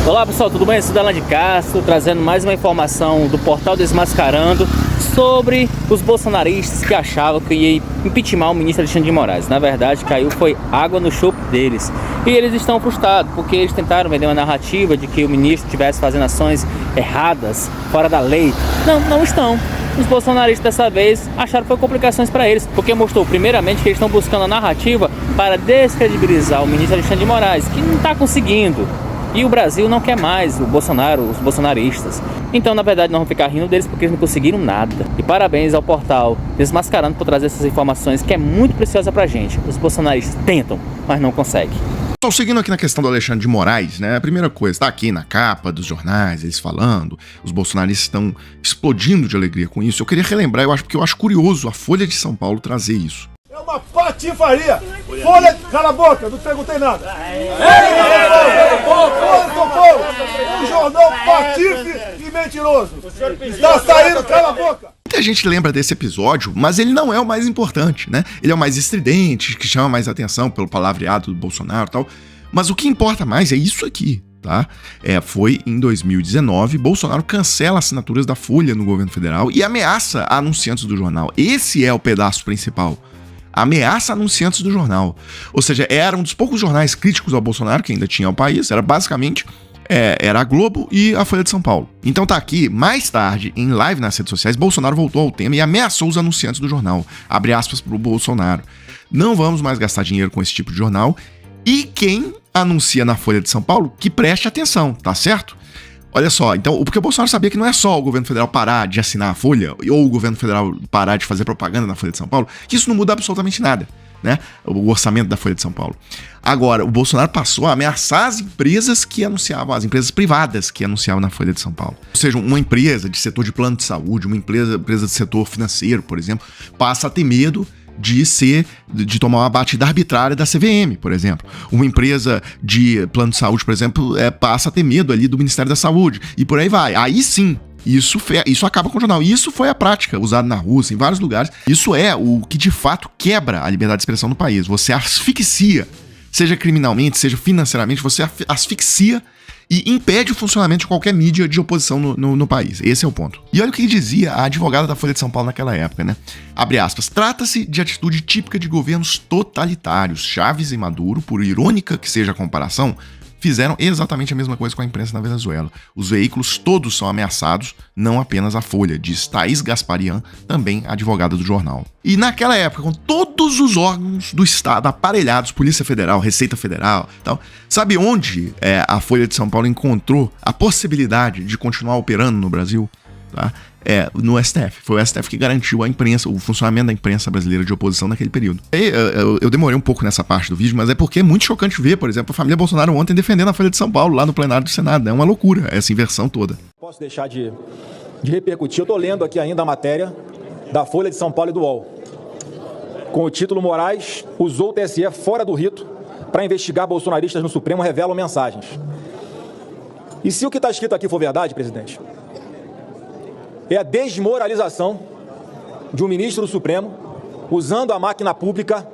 Olá pessoal, tudo bem? Eu sou Dalan de Castro, trazendo mais uma informação do portal Desmascarando sobre os bolsonaristas que achavam que ia impeachment o ministro Alexandre de Moraes. Na verdade, foi água no chope deles. E eles estão frustrados, porque eles tentaram vender uma narrativa de que o ministro estivesse fazendo ações erradas, fora da lei. Não estão. Os bolsonaristas dessa vez acharam que foi complicações para eles, porque mostrou primeiramente que eles estão buscando a narrativa para descredibilizar o ministro Alexandre de Moraes, que não está conseguindo. E o Brasil não quer mais o Bolsonaro, os bolsonaristas. Então, na verdade, nós vamos ficar rindo deles porque eles não conseguiram nada. E parabéns ao portal Desmascarando por trazer essas informações que é muito preciosa pra gente. Os bolsonaristas tentam, mas não conseguem. Estou seguindo aqui na questão do Alexandre de Moraes, né? A primeira coisa, tá aqui na capa dos jornais, eles falando, os bolsonaristas estão explodindo de alegria com isso. Eu queria relembrar, porque eu acho curioso a Folha de São Paulo trazer isso. É uma patifaria! Folha, cala a boca, não perguntei nada! Folha São Paulo! Um jornal patife e mentiroso! Está saindo, cala a boca! Muita gente lembra desse episódio, mas ele não é o mais importante, né? Ele é o mais estridente, que chama mais atenção pelo palavreado do Bolsonaro e tal. Mas o que importa mais é isso aqui, tá? Foi em 2019, Bolsonaro cancela assinaturas da Folha no governo federal e ameaça anunciantes do jornal. Esse é o pedaço principal. Ameaça anunciantes do jornal. Ou seja, era um dos poucos jornais críticos ao Bolsonaro que ainda tinha ao país. Era basicamente era a Globo e a Folha de São Paulo. Então tá aqui, mais tarde, em live nas redes sociais, Bolsonaro voltou ao tema e ameaçou os anunciantes do jornal. Abre aspas pro Bolsonaro. Não vamos mais gastar dinheiro com esse tipo de jornal. E quem anuncia na Folha de São Paulo, que preste atenção, tá certo? Olha só, então, porque o Bolsonaro sabia que não é só o governo federal parar de assinar a Folha, ou o governo federal parar de fazer propaganda na Folha de São Paulo, que isso não muda absolutamente nada, né? O orçamento da Folha de São Paulo. Agora, o Bolsonaro passou a ameaçar as empresas que anunciavam, as empresas privadas que anunciavam na Folha de São Paulo. Ou seja, uma empresa de setor de plano de saúde, uma empresa de setor financeiro, por exemplo, passa a ter medo de tomar uma batida arbitrária da CVM, por exemplo. Uma empresa de plano de saúde, por exemplo, passa a ter medo ali do Ministério da Saúde, e por aí vai. Aí sim, isso acaba com o jornal. Isso foi a prática usada na Rússia, em vários lugares. Isso é o que de fato quebra a liberdade de expressão no país. Você asfixia, seja criminalmente, seja financeiramente, você asfixia e impede o funcionamento de qualquer mídia de oposição no país. Esse é o ponto. E olha o que dizia a advogada da Folha de São Paulo naquela época, né? Abre aspas. Trata-se de atitude típica de governos totalitários. Chaves e Maduro, por irônica que seja a comparação, fizeram exatamente a mesma coisa com a imprensa na Venezuela. Os veículos todos são ameaçados, não apenas a Folha, diz Thaís Gasparian, também advogada do jornal. E naquela época, com todos os órgãos do Estado aparelhados, Polícia Federal, Receita Federal, tal, sabe onde a Folha de São Paulo encontrou a possibilidade de continuar operando no Brasil? Tá? No STF. Foi o STF que garantiu a imprensa, o funcionamento da imprensa brasileira de oposição naquele período. Eu demorei um pouco nessa parte do vídeo, mas é porque é muito chocante ver, por exemplo, a família Bolsonaro ontem defendendo a Folha de São Paulo lá no plenário do Senado. É uma loucura essa inversão toda. Posso deixar de repercutir. Eu estou lendo aqui ainda a matéria da Folha de São Paulo e do UOL, com o título Moraes usou o TSE fora do rito para investigar bolsonaristas no Supremo, revelam mensagens. E se o que está escrito aqui for verdade, presidente, é a desmoralização de um ministro do Supremo usando a máquina pública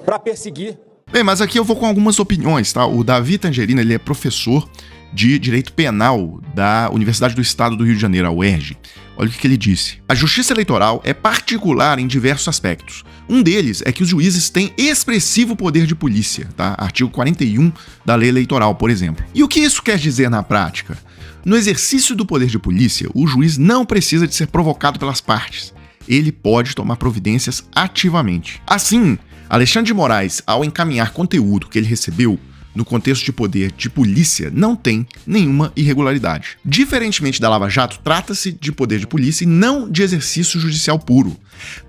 para perseguir. Bem, mas aqui eu vou com algumas opiniões, tá? O Davi Tangerina, ele é professor de Direito Penal da Universidade do Estado do Rio de Janeiro, a UERJ. Olha o que ele disse. A justiça eleitoral é particular em diversos aspectos. Um deles é que os juízes têm expressivo poder de polícia, tá? Artigo 41 da Lei Eleitoral, por exemplo. E o que isso quer dizer na prática? No exercício do poder de polícia, o juiz não precisa de ser provocado pelas partes. Ele pode tomar providências ativamente. Assim, Alexandre de Moraes, ao encaminhar conteúdo que ele recebeu no contexto de poder de polícia, não tem nenhuma irregularidade. Diferentemente da Lava Jato, trata-se de poder de polícia e não de exercício judicial puro.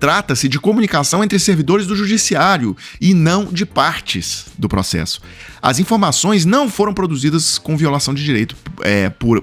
Trata-se de comunicação entre servidores do judiciário e não de partes do processo. As informações não foram produzidas com violação de direito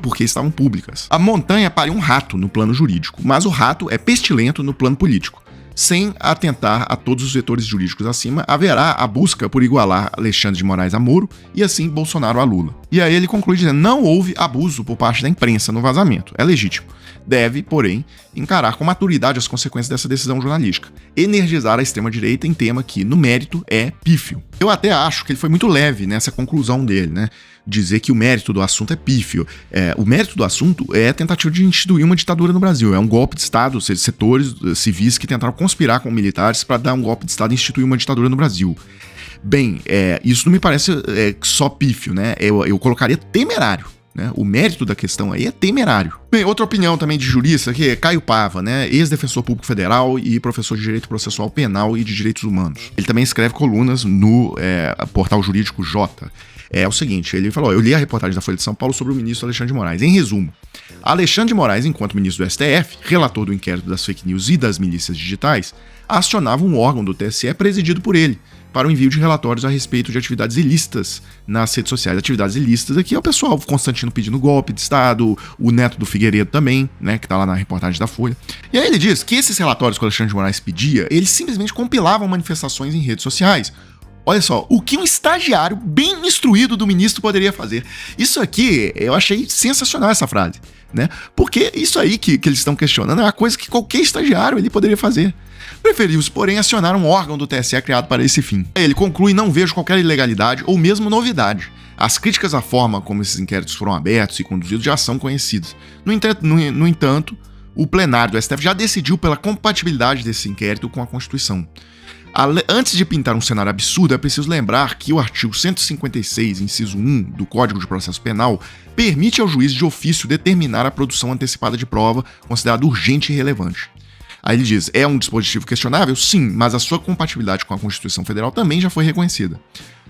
porque estavam públicas. A montanha pariu um rato no plano jurídico, mas o rato é pestilento no plano político. Sem atentar a todos os vetores jurídicos acima, haverá a busca por igualar Alexandre de Moraes a Moro e assim Bolsonaro a Lula. E aí ele conclui dizendo: não houve abuso por parte da imprensa no vazamento. É legítimo. Deve, porém, encarar com maturidade as consequências dessa decisão jornalística. Energizar a extrema-direita em tema que, no mérito, é pífio. Eu até acho que ele foi muito leve nessa conclusão dele, né? dizer que o mérito do assunto é pífio. O mérito do assunto é a tentativa de instituir uma ditadura no Brasil. É um golpe de Estado, ou seja, setores civis que tentaram conspirar com militares para dar um golpe de Estado e instituir uma ditadura no Brasil. Bem, isso não me parece só pífio, né? Eu colocaria temerário. Né? O mérito da questão aí é temerário. Bem, outra opinião também de jurista que é Caio Pava, né? Ex-defensor público federal e professor de Direito Processual Penal e de Direitos Humanos. Ele também escreve colunas no portal jurídico J. É o seguinte, ele falou, eu li a reportagem da Folha de São Paulo sobre o ministro Alexandre de Moraes. Em resumo, Alexandre de Moraes, enquanto ministro do STF, relator do inquérito das fake news e das milícias digitais, acionava um órgão do TSE presidido por ele, para o envio de relatórios a respeito de atividades ilícitas nas redes sociais. Atividades ilícitas aqui é o pessoal Constantino pedindo golpe de Estado, o neto do Figueiredo também, né, que tá lá na reportagem da Folha. E aí ele diz que esses relatórios que o Alexandre de Moraes pedia, eles simplesmente compilavam manifestações em redes sociais. Olha só, o que um estagiário bem instruído do ministro poderia fazer. Isso aqui, eu achei sensacional essa frase, né? Porque isso aí que eles estão questionando é uma coisa que qualquer estagiário ele poderia fazer. Preferiu-se, porém, acionar um órgão do TSE criado para esse fim. Ele conclui: não vejo qualquer ilegalidade ou mesmo novidade. As críticas à forma como esses inquéritos foram abertos e conduzidos já são conhecidas. No entanto, o plenário do STF já decidiu pela compatibilidade desse inquérito com a Constituição. Antes de pintar um cenário absurdo, é preciso lembrar que o artigo 156, inciso 1 do Código de Processo Penal permite ao juiz de ofício determinar a produção antecipada de prova considerada urgente e relevante. Aí ele diz, é um dispositivo questionável? Sim, mas a sua compatibilidade com a Constituição Federal também já foi reconhecida.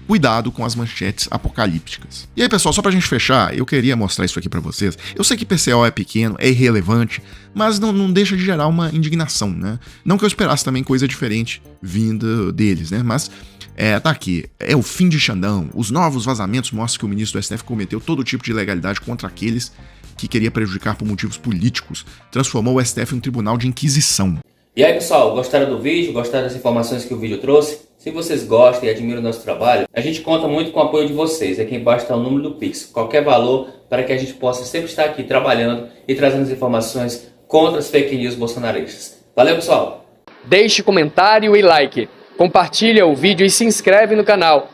Cuidado com as manchetes apocalípticas. E aí, pessoal, só pra gente fechar, eu queria mostrar isso aqui pra vocês. Eu sei que PCO é pequeno, é irrelevante, mas não deixa de gerar uma indignação, né? Não que eu esperasse também coisa diferente vinda deles, né? Mas tá aqui. É o fim de Xandão. Os novos vazamentos mostram que o ministro do STF cometeu todo tipo de ilegalidade contra aqueles que queria prejudicar por motivos políticos, transformou o STF em um tribunal de inquisição. E aí, pessoal, gostaram do vídeo? Gostaram das informações que o vídeo trouxe? Se vocês gostam e admiram o nosso trabalho, a gente conta muito com o apoio de vocês. Aqui embaixo está o número do Pix. Qualquer valor para que a gente possa sempre estar aqui trabalhando e trazendo as informações contra as fake news bolsonaristas. Valeu, pessoal! Deixe comentário e like. Compartilha o vídeo e se inscreve no canal.